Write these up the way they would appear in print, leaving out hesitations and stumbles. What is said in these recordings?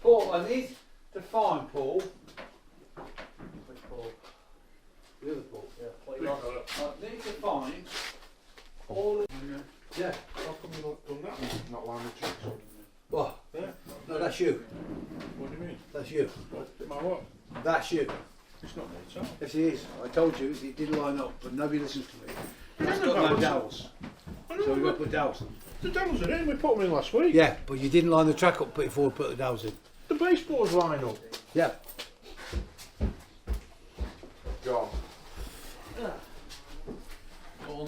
Paul, I need to find Paul. Which Paul? The other Paul. Yeah. I need to find all the. Yeah. How come you not done that? Not lined the tracks up? What? Yeah. No, that's you. What do you mean? That's you. My what? That's you. It's not me, it's not. Yes, he is. I told you it didn't line up, but nobody listens to me. It's Yeah, got no but- dowels. So we've got to put dowels in. The dowels are in, we put them in last week. Yeah, but you didn't line the track up before we put the dowels in. The baseboards line up. Yeah. Gone. Well,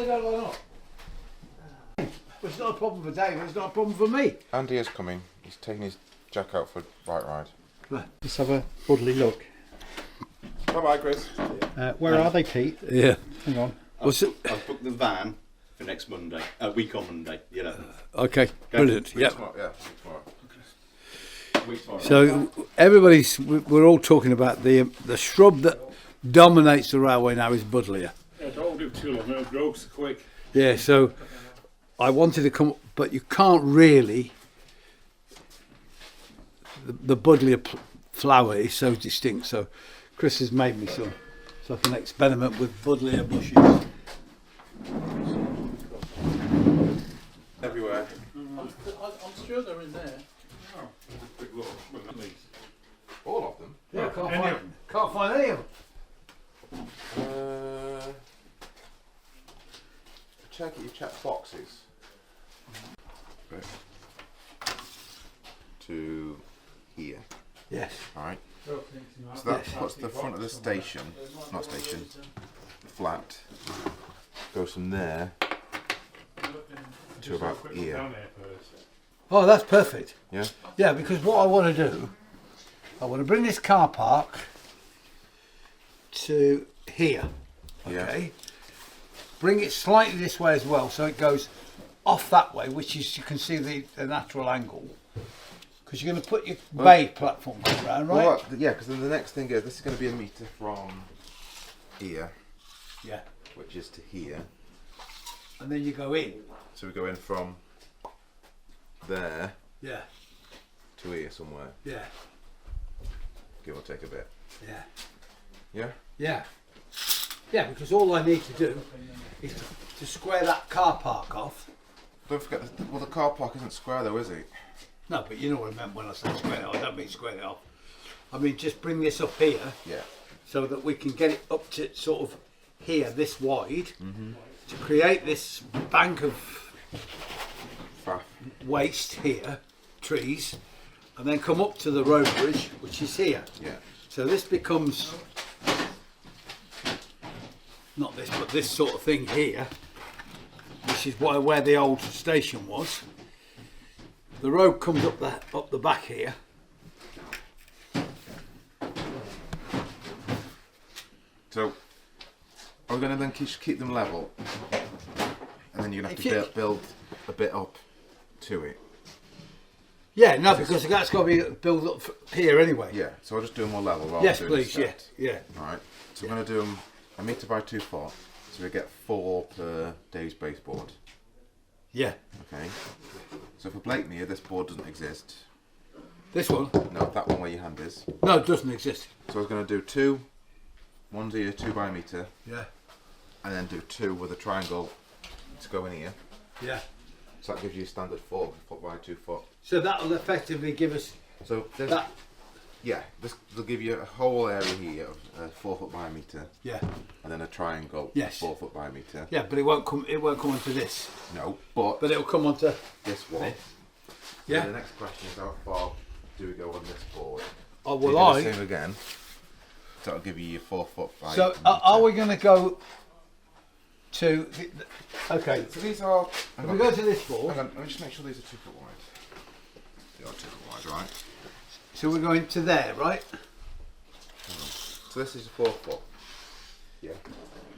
they don't line up. But it's not a problem for Dave, it's not a problem for me. Andy is coming. He's taking his jack out for bike ride. Right. Let's have a Buddleja look. Bye bye, Chris. Where are they, Pete? Yeah. Hang on. What's it? I've booked the van for next Monday, week on Monday, the 11th. Okay, brilliant. Yeah. Tomorrow, yeah, tomorrow. Week tomorrow. So we're all talking about the shrub that dominates the railway now is Buddleja. Yeah, don't do too long, it grows quick. Yeah, so I wanted to come, but you can't really. The Buddleja flower is so distinct, so Chris has made me some, so I can experiment with Buddleja bushes. Everywhere. I'm sure they're in there. Oh, big look, well, at least. All of them. Yeah, Any can't find any of them. Check it. You check boxes. Right. To here. Yes. All right. So that puts the front of the station, not station, flat. Goes from there to about here. Oh, that's perfect. Yeah. Yeah, because what I want to do, I want to bring this car park to here. Okay. Yeah. Bring it slightly this way as well, so it goes off that way, which is, you can see the natural angle. Because you're going to put your bay platform around, right? Well, yeah, because then the next thing is this is going to be a metre from here, Yeah. which is to here. And then you go in. So we go in from there Yeah. to here somewhere. Yeah. Give or take a bit. Yeah. Yeah. Yeah. Yeah, because all I need to do is to square that car park off. Don't forget, well, the car park isn't square though, is it? No, but you know what I meant when I said square it off. I don't mean square it off. I mean just bring this up here Yeah. so that we can get it up to sort of here, this wide, to create this bank of Faff. waste here, trees, and then come up to the road bridge, which is here. Yeah. So this becomes, not this, but this sort of thing here, which is where the old station was. The road comes up the back here. So, are we going to then keep them level? And then you're going to have to build a bit up to it? Yeah, no, because that's got to be built up here anyway. Yeah, so I'll just do them more level rather Yes, than doing please, a yeah, set. yeah. Alright, so we're going to do them a metre by 2 foot, so we get 4 per day's baseboard. Yeah. Okay, so for Blakeney, this board doesn't exist. This one? No, that one where your hand is. No, it doesn't exist. So I was going to do 2, one's here, 2 by a metre, Yeah. and then do 2 with a triangle to go in here. Yeah. So that gives you a standard 4 foot by 2 foot. So that'll effectively give us So this, that. yeah, this will give you a whole area here of 4 foot by a metre, Yeah. and then a triangle, Yes. 4 foot by a metre. Yeah, but it won't come. It won't come onto this. No, but But it'll come onto. this one. Yeah. So the next question is how far do we go on this board? Oh So you well, do the same again. So that'll give you your 4 foot by. So are we going to go to? Okay. So these are. If we go to this board, Hang on, let me just make sure these are 2 foot wide. They are 2 foot wide, right? so we're going to there, right? So this is 4 foot. Yeah.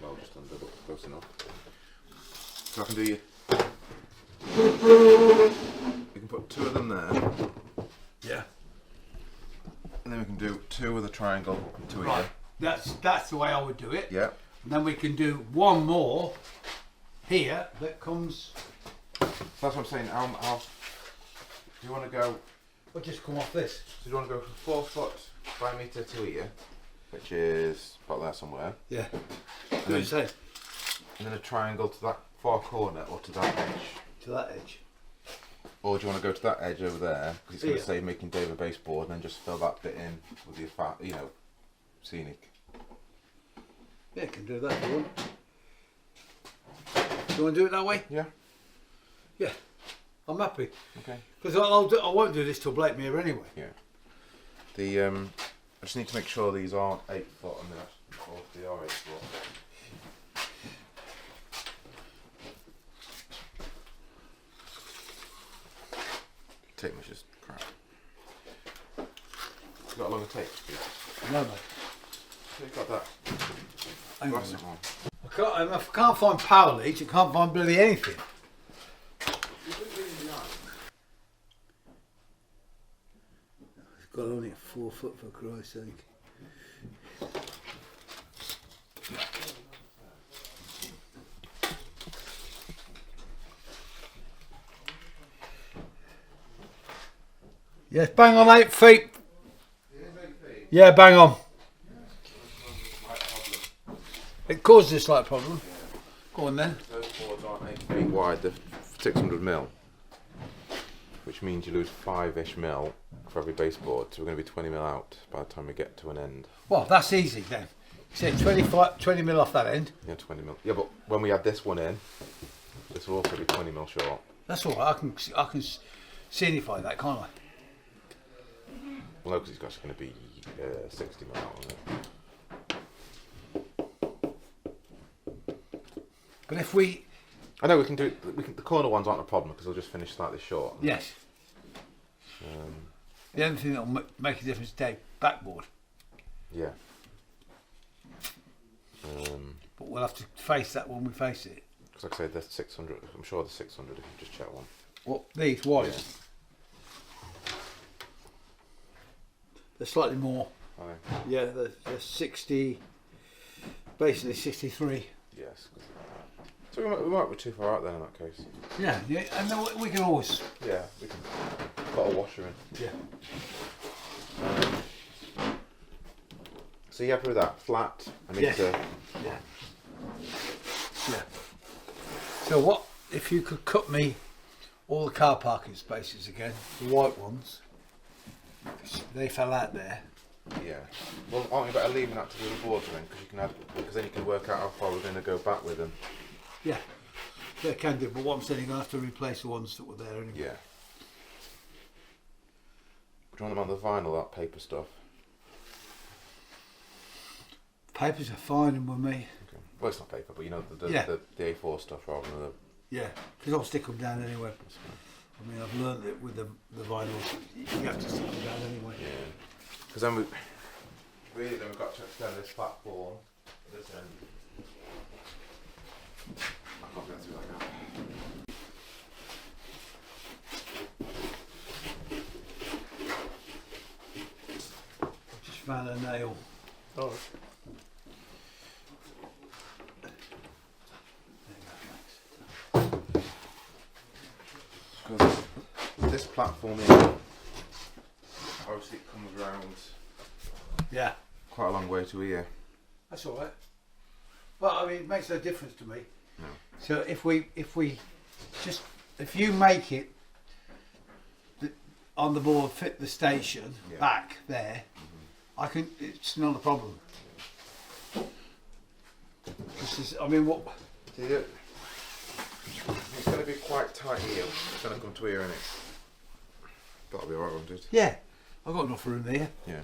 Well, just under. But close enough. So I can do you. We can put 2 of them there. Yeah. And then we can do 2 with a triangle, 2 Right. here. That's the way I would do it. Yeah. And then we can do 1 more here that comes. That's what I'm saying. How do you want to go? We'll just come off this. So do you want to go from 4 foot by a metre to here, which is about there somewhere. Yeah. And What do you say? and then a triangle to that far corner or to that edge. To that edge. Or do you want to go to that edge over there? Because it's going Here. to say making Dave a baseboard, and then just fill that bit in with your scenic. Yeah, you can do that if you want. Do you want to do it that way? Yeah. Yeah. I'm happy. Okay. Because I won't do this till Blakemere anyway. Yeah. The I just need to make sure these aren't 8 foot and they're or if they are 8 foot. Tape measures crap. You got a longer tape, Steve? No, mate. So you've got that. Hang on a Glass minute. on. If I can't find power leads, I can't find bloody anything. It's got only 4 foot for Christ's sake. Yes, bang on 8 feet. Yeah, bang on. It caused a slight problem. Go on then. Those boards aren't 8 feet wide, they're 600 mil. Which means you lose 5-ish mil for every baseboard, so we're going to be 20 mil out by the time we get to an end. Well, that's easy then. Say 20 mil off that end. Yeah, 20 mil. Yeah, but when we add this one in, this will also be 20 mil short. That's all right. I can scenify that, can't I? Well, no, because it's actually going to be 60 mil out on it. But if we, I know we can do it. The corner ones aren't a problem because they'll just finish slightly short. yes, the only thing that will make a difference is Dave, backboard. Yeah. But we'll have to face that when we face it. Because like I said, there's 600. I'm sure there's 600 if you just check one. What these wide? Yeah. They're slightly more. I know. Yeah, they're 60, basically 63. Yes. So we might be too far out then in that case. Yeah, yeah, and then we can always. Yeah, we can put a washer in. Yeah. So you happy with that? Flat? I mean, Yes. Yeah. Yeah. So what if you could cut me all the car parking spaces again, the white ones? They fell out there. yeah. Well, aren't you better leaving that to do the boards then? Because then you can work out how far we're going to go back with them. Yeah, they can do. But what I'm saying, you're going to have to replace the ones that were there anyway. Yeah. Do you want them on the vinyl, that paper stuff? Papers are fine with me. Okay. Well, it's not paper, but you know the A4 stuff rather than the. Yeah, because I'll stick them down anyway. I mean, I've learned it with the vinyl. You have to stick them down anyway. Yeah. Because then we've got to extend this platform at this end. I can't get through that now. I've just found a nail. Oh, Because this platform here, obviously it comes around Yeah, quite a long way to here. that's all right. But I mean, it makes no difference to me. No. So if you make it on the board fit the station Yeah. back there, I can. It's not a problem. This is. I mean, what? See it? It's going to be quite tight here. It's going to come to here, innit? That'll be alright, won't it? Yeah, I've got enough room there. Yeah.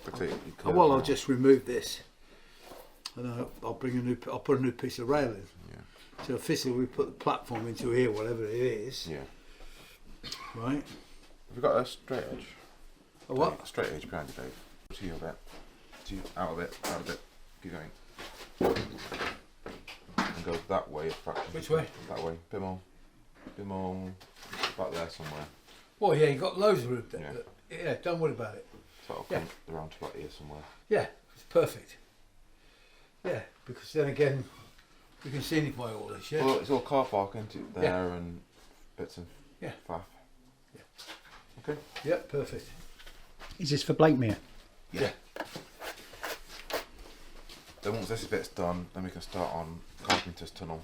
Like I say, you Oh, clear well, that I'll out. just remove this, and I'll put a new piece of rail in. Yeah. So officially, we put the platform into here, whatever it is, Yeah. right? Have you got a straight edge? A what? A straight edge behind you, Dave. To you a bit. To you, out a bit, out a bit. Keep going. And go that way. A fraction. Which way? That way. Bit more. Back there somewhere. Well, yeah, you've got loads of room there. Yeah. But yeah, don't worry about it. So it'll Yeah. come around to about here somewhere. Yeah, it's perfect. Yeah, because then again, we can scenify all this, yeah? Well, it's all car park, isn't it? There Yeah. and bits of Yeah. faff. Yeah. Okay. Yeah, perfect. Is this for Blakemere? Yeah. Then once this bit's done, then we can start on Carpenter's Tunnel.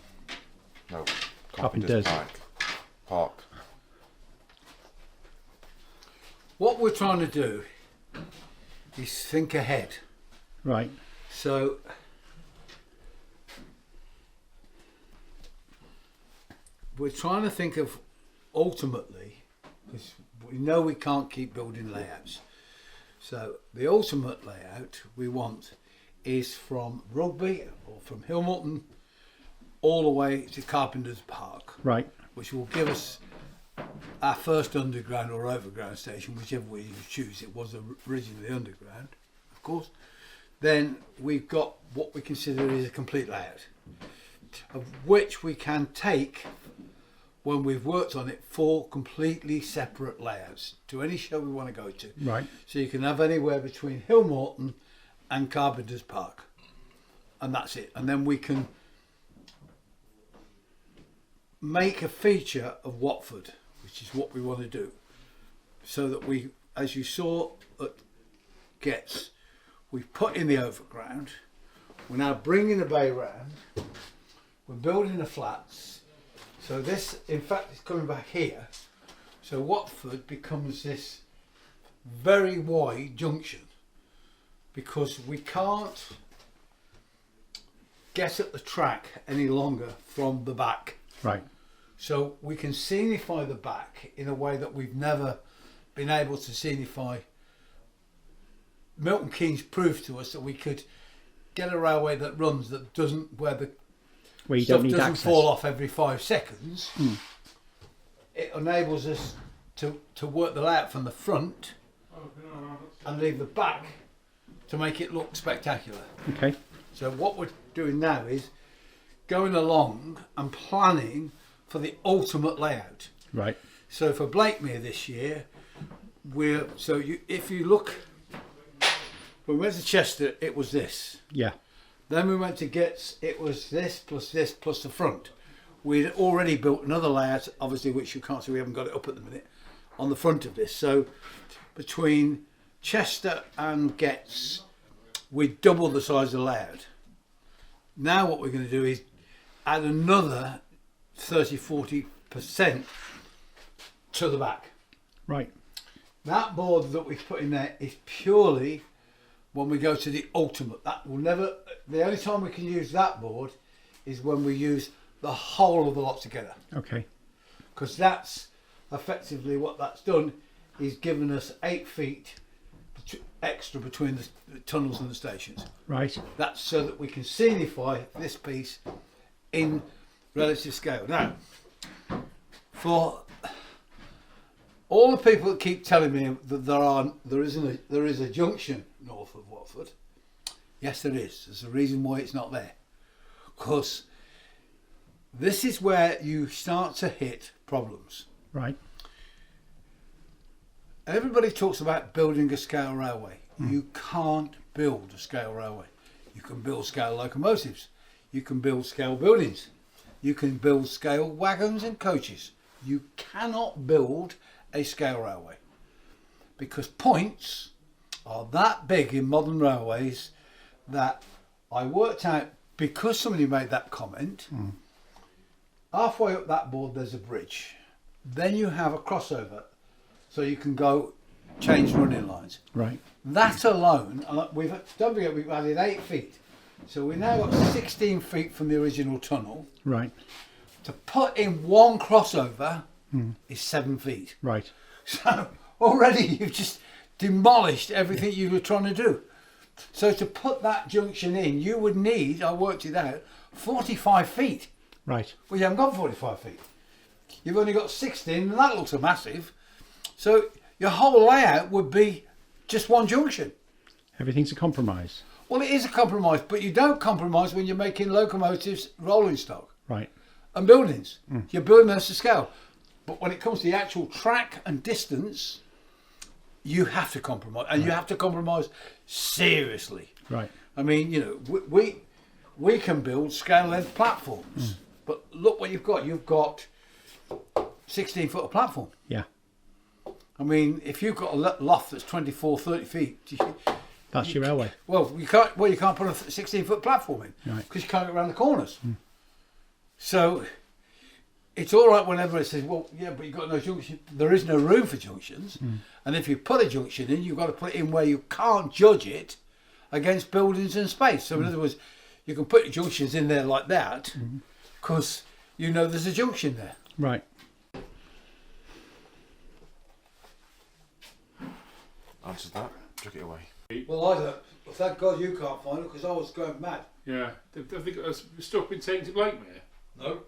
No, Carpenter's. Park. What we're trying to do is think ahead. Right. So, we're trying to think of ultimately, because we know we can't keep building layouts. So, the ultimate layout we want is from Rugby or from Hillmorton all the way to Carpenter's Park, Right. which will give us our first underground or overground station, whichever way you choose. It was originally underground, of course. Then we've got what we consider is a complete layout, of which we can take, when we've worked on it, 4 completely separate layouts to any show we want to go to. Right. So you can have anywhere between Hillmorton and Carpenter's Park, and that's it. And then we can make a feature of Watford, which is what we want to do, so that we, as you saw at Getz, we've put in the overground, we're now bringing the bay round, we're building the flats, so this in fact is coming back here, so Watford becomes this very wide junction, because we can't get at the track any longer from the back. Right. So we can scenify the back in a way that we've never been able to scenify. Milton Keynes proved to us that we could get a railway that runs that doesn't, where the Where you stuff don't need doesn't access. fall off every 5 seconds. It enables us to work the layout from the front and leave the back to make it look spectacular. Okay. So what we're doing now is going along and planning for the ultimate layout. Right. So for Blakemere this year, if you look, when we went to Chester, it was this. Yeah. Then we went to Getz, it was this plus the front. We'd already built another layout, obviously, which you can't see, we haven't got it up at the minute, on the front of this. So between Chester and Getz, we doubled the size of the layout. Now what we're going to do is add another 30-40% to the back. Right. That board that we've put in there is purely when we go to the ultimate. That will never, the only time we can use that board is when we use the whole of the lot together, Okay. because that's effectively what that's done, is given us 8 feet extra between the tunnels and the stations. Right. That's so that we can scenify this piece in relative scale. Now, for all the people that keep telling me that there is a junction north of Watford, yes, there is. There's a reason why it's not there, because this is where you start to hit problems. Right. Everybody talks about building a scale railway. You can't build a scale railway. You can build scale locomotives. You can build scale buildings. You can build scale wagons and coaches. You cannot build a scale railway, because points are that big in modern railways that I worked out, because somebody made that comment, halfway up that board there's a bridge. Then you have a crossover, so you can go change running lines. Right. That alone, don't forget we've added 8 feet. So we now got 16 feet from the original tunnel. Right. To put in one crossover is 7 feet. Right. So already you've just demolished everything you were trying to do. So to put that junction in, you would need, I worked it out, 45 feet. Right. Well, you haven't got 45 feet. You've only got 16, and that looks massive. So your whole layout would be just one junction. Everything's a compromise. Well, it is a compromise, but you don't compromise when you're making locomotives, rolling stock, Right. and buildings. You're building those to scale. But when it comes to the actual track and distance, you have to compromise, and you have to compromise seriously. Right. I mean, you know, we can build scale length platforms, but look what you've got. You've got 16 foot of platform. Yeah. I mean, if you've got a loft that's 24, 30 feet, That's your railway. you can't put a 16 foot platform in Right. because you can't get around the corners. So it's all right whenever it says, well, yeah, but you've got no junction. There is no room for junctions. And if you put a junction in, you've got to put it in where you can't judge it against buildings and space. So in other words, you can put your junctions in there like that because you know there's a junction there. Right. Answers that. Took it away. Well, I don't. Thank God you can't find it because I was going mad. Yeah. Have they got stuff been taken to Blakemere? No.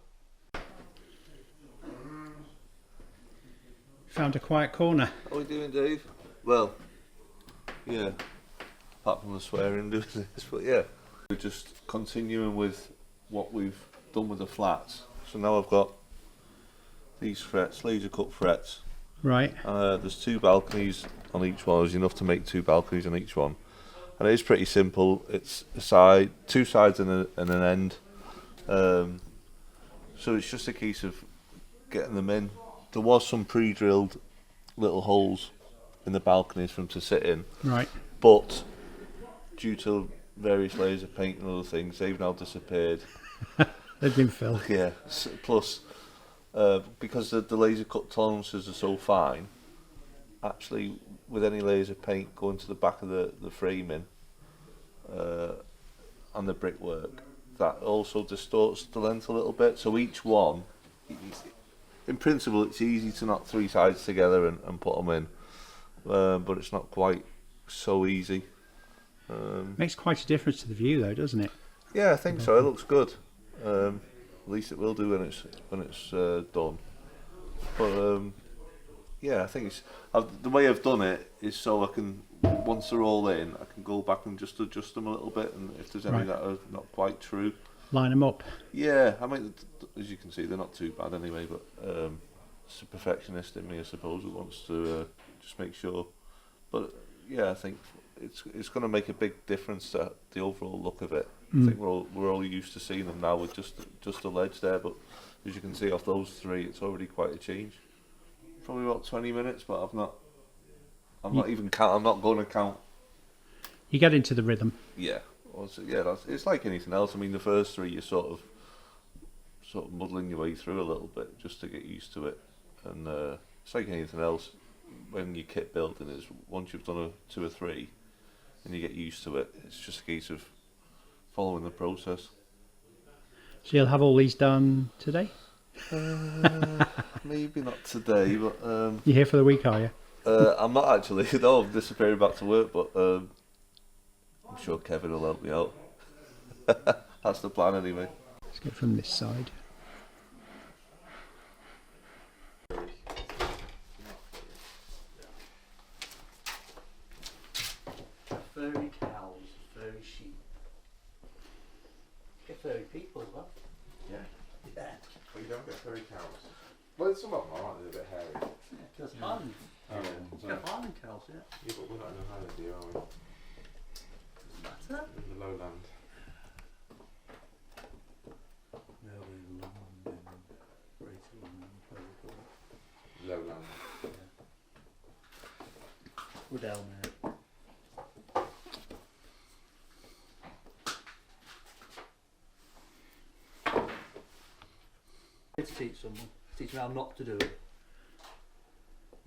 Found a quiet corner. How are we doing, Dave? Well, yeah. Apart from the swearing doing this, but yeah. We're just continuing with what we've done with the flats. So now I've got these frets, laser cut frets. Right. There's 2 balconies on each one. There's enough to make 2 balconies on each one. And it is pretty simple. It's a side, 2 sides and an end. So it's just a case of getting them in. There was some pre-drilled little holes in the balconies for them to sit in, Right. but due to various layers of paint and other things, they've now disappeared. They've been filled. Yeah. Plus, because the laser cut tolerances are so fine, actually, with any layers of paint going to the back of the framing and the brickwork, that also distorts the length a little bit. So each one, in principle, it's easy to knock 3 sides together and put them in, but it's not quite so easy. Makes quite a difference to the view, though, doesn't it? Yeah, I think so. It looks good. At least it will do when it's done. But yeah, I think the way I've done it is so I can, once they're all in, I can go back and just adjust them a little bit, and if there's any Right. that are not quite true. Line them up. Yeah, I mean, as you can see, they're not too bad anyway. But it's a perfectionist in me, I suppose, who wants to just make sure. But yeah, I think it's going to make a big difference to the overall look of it. I think we're all used to seeing them now with just a ledge there, but as you can see off those 3, it's already quite a change. Probably about 20 minutes, but I'm not going to count. You get into the rhythm. Yeah, it's like anything else. I mean, the first 3 you're sort of muddling your way through a little bit just to get used to it, and it's like anything else. When you kit building, is once you've done 2 or 3 and you get used to it, it's just a case of following the process. So you'll have all these done today? Maybe not today, but You're here for the week, are you? I'm not actually. No, I'm disappearing back to work, but I'm sure Kevin will help me out. That's the plan anyway. Let's go from this side. Furry cows, furry sheep. Get furry people as well. Yeah. Yeah. But you don't get furry cows. Well, some of them are, aren't they? A bit hairy. Just Highland. Yeah, Highland cows, yeah. yeah, but we're not in the Highland, are we? Matter? In the lowland. Lowland. We're down there. To teach someone, teach them how not to do it.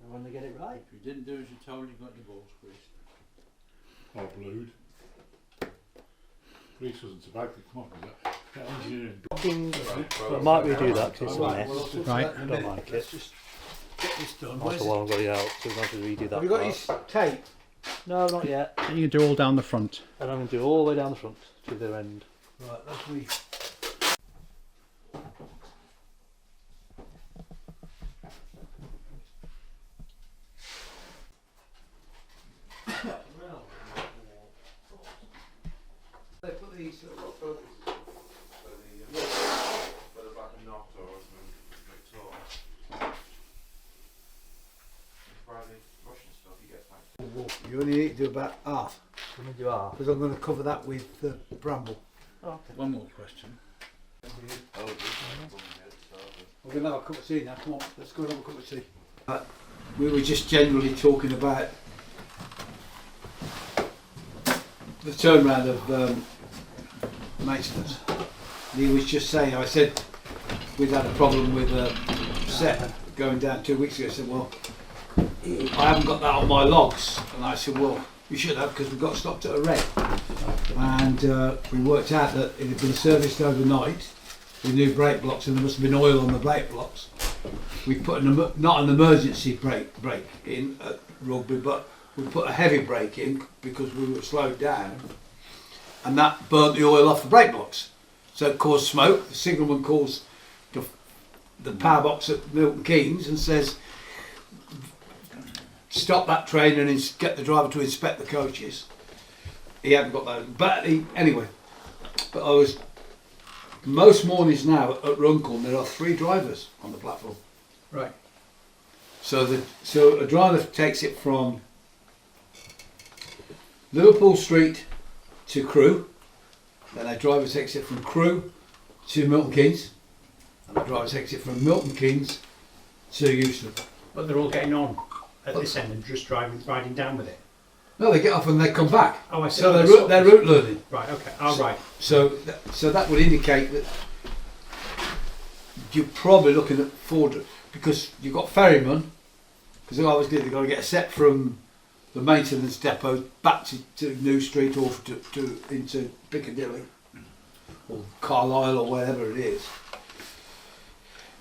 And when they get it right. If you didn't do as you're told, you got your balls squeezed. Or blued. Police wasn't so bad, come on with that. That engineering. I might redo that because it's a Right, mess. well, I'll talk Right. about that in a Don't minute. like Let's it. just get this done. That's the one I've got it out, so I have to redo that Have you got part. your tape? No, not yet. And you can do all down the front. And I'm going to do all the way down the front to the end. Right, that's me. these little purposes? Whether like a knot or a tall. Buy the Russian stuff, you get like. You only need to do about half, You are. because I'm going to cover that with the bramble. One more question. We're going to have a cup of tea now. Come on, let's go and have a cup of tea. We were just generally talking about the turnaround of maintenance. And he was just saying, I said, we'd had a problem with a set going down 2 weeks ago. I said, well, I haven't got that on my logs. And I said, well, you should have, because we got stopped at a red. And we worked out that it had been serviced overnight with new brake blocks, and there must have been oil on the brake blocks. We put not an emergency brake in at Rugby, but we put a heavy brake in because we were slowed down, and that burnt the oil off the brake blocks. So it caused smoke. The signalman calls the power box at Milton Keynes and says, stop that train and get the driver to inspect the coaches. He hadn't got that, but anyway. But I was most mornings now at Runcorn. There are 3 drivers on the platform. Right. So a driver takes it from Liverpool Street to Crewe. Then a driver takes it from Crewe to Milton Keynes, and a driver takes it from Milton Keynes to Euston. But they're all getting on at this end and just riding down with it. No, they get off and they come back. Oh, I see. So they're route learning. Right. Okay. Oh, right. So that would indicate that you're probably looking at 4, because you've got ferrymen, because obviously they've got to get a set from the maintenance depot back to New Street or into Piccadilly or Carlisle or wherever it is.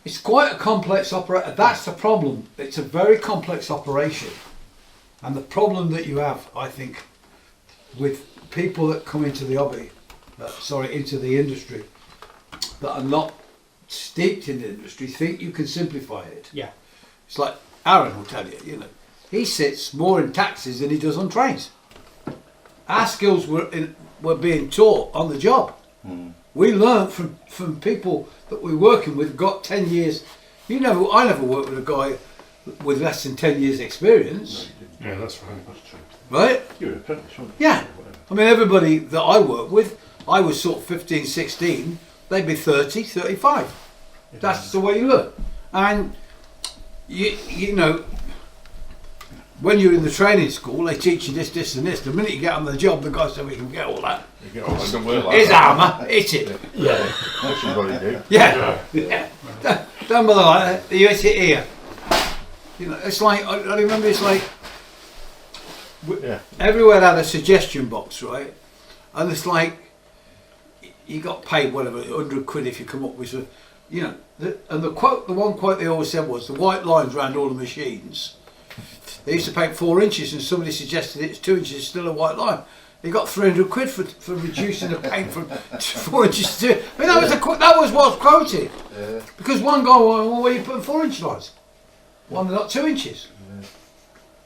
It's quite a complex operation. That's the problem. It's a very complex operation, and the problem that you have, I think, with people that come into the hobby, into the industry, that are not steeped in the industry, think you can simplify it. Yeah. It's like Aaron will tell you, he sits more in taxis than he does on trains. Our skills were being taught on the job. We learned from people that we're working with, got 10 years. I never worked with a guy with less than 10 years experience. Yeah, that's right. That's true. Right? You're an apprentice, weren't Yeah. I mean, everybody that I work with, I was sort of 15, 16, they'd be 30, 35. That's the way you learn. And, you know, when you're in the training school, they teach you this and this. The minute you get on the job, the guy said, we can get all that. You get all that, don't work like Here's that. hammer, hit it. Yeah, that's what you do. Yeah. Don't bother like that. You hit it here. It's like, I remember it's like, Yeah. everywhere had a suggestion box, right? And it's like, you got paid whatever, 100 quid if you come up with a, the one quote they always said was, the white lines around all the machines. They used to paint 4 inches, and somebody suggested it's 2 inches, still a white line. He got 300 quid for reducing the paint from 4 inches to 2. I mean, that was what's quoted. Yeah. Because one guy, well, where are you putting 4 inch lines? Well, they're not 2 inches.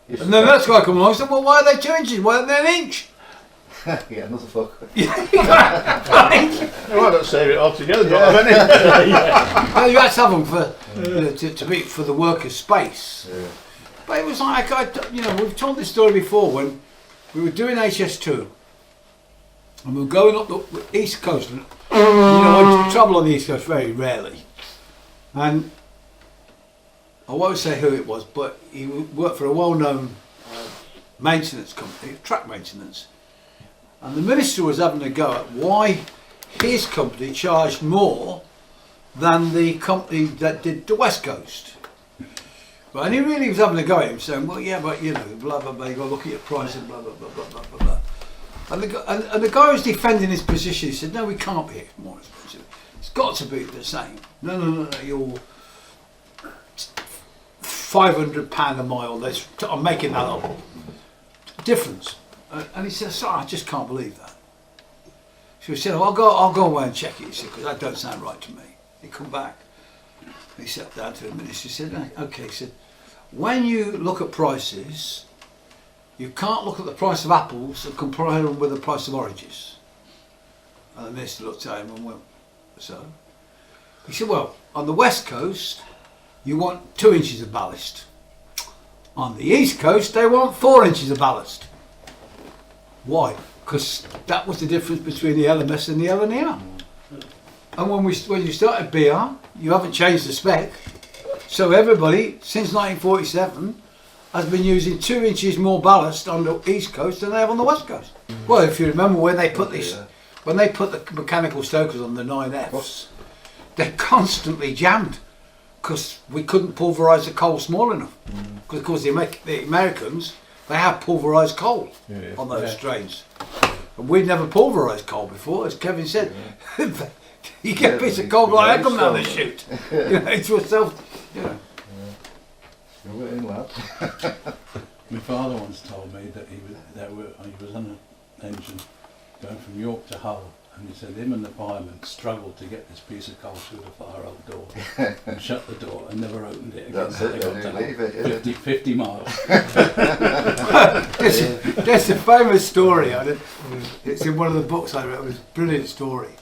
Yeah. And then that guy come along and said, well, why are they 2 inches? Why aren't they an inch? Yeah, another fuck. Why not save it all together? Yeah. Well, you had to have them for to be for the workers' space. Yeah. But it was like we've told this story before when we were doing HS2 and we were going up the East Coast. And, I travel on the East Coast very rarely, and I won't say who it was, but he worked for a well-known maintenance company, track maintenance. And the minister was having a go at why his company charged more than the company that did the West Coast. Right, and he really was having a go at him, saying, well, yeah, but, blah, blah, blah, you've got to look at your price and blah, blah, blah, blah, blah, blah, blah. And the guy was defending his position. He said, no, we can't be more expensive. It's got to be the same. No, you're £500 a mile. I'm making that up. Difference. And he said, sorry, I just can't believe that. So he said, I'll go away and check it. He said, because that don't sound right to me. He come back. He sat down to a minute. He said, okay. He said, when you look at prices, you can't look at the price of apples and compare them with the price of oranges. And the minister looked at him and went, so? He said, well, on the west coast, you want 2 inches of ballast. On the east coast, they want 4 inches of ballast. Why? Because that was the difference between the LMS and the LNER. And when you started BR, you haven't changed the spec. So everybody, since 1947, has been using 2 inches more ballast on the east coast than they have on the west coast. Well, if you remember when they put this, when they put the mechanical stokers on the 9Fs, they constantly jammed because we couldn't pulverise the coal small enough. Because of course the Americans, they have pulverised coal on those trains. And we'd never pulverised coal before, as Kevin said. You get a piece of coal like that come down the chute. You know, it's yourself, you know. My father once told me that he was on an engine going from York to Hull, and he said him and the fireman struggled to get this piece of coal through the fire old door and shut the door and never opened it again. They got down 50 miles. There's a famous story. It's in one of the books I read. It was a brilliant story.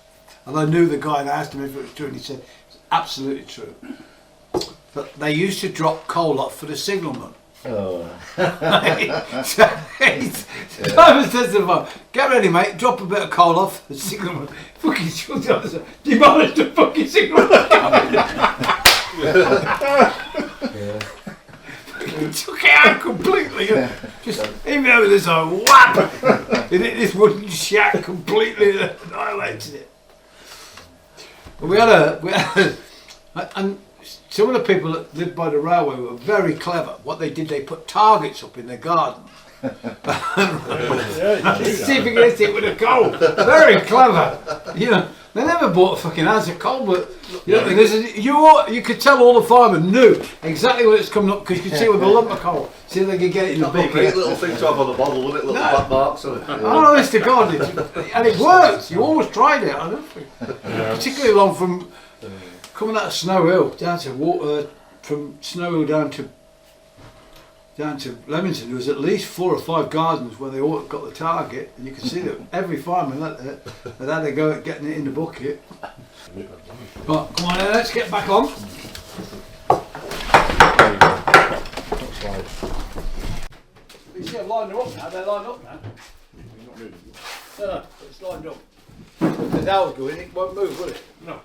And I knew the guy, and I asked him if it was true, and he said, it's absolutely true. But they used to drop coal off for the signalman. Oh. Simon says to the farmer, get ready mate, drop a bit of coal off the signalman. Fucking shut up and said, demolished the fucking signalman. He took it out completely. Just, even though there's a whap, it hit this wooden shack completely and annihilated it. We had and some of the people that lived by the railway were very clever. What they did, they put targets up in their garden. See if you can hit it with a coal. Very clever. You know, they never bought a fucking ounce of coal, but you know, you could tell all the firemen knew exactly when it's coming up because you could see with a lump of coal. See if they could get it in the bucket. Great little thing to have on the bottle, wasn't it? Little black marks on it. Honest to God, and it worked. You always tried it. I don't think, particularly along from coming out of Snow Hill down to from Snow Hill down to Leamington. There was at least 4 or 5 gardens where they all got the target, and you could see that every fireman had to go at getting it in the bucket. Right, come on, then, let's get back on. You see, I've lined them up now. They're lined up now. No, it's lined up. If the dowel's going, it won't move, will it? No.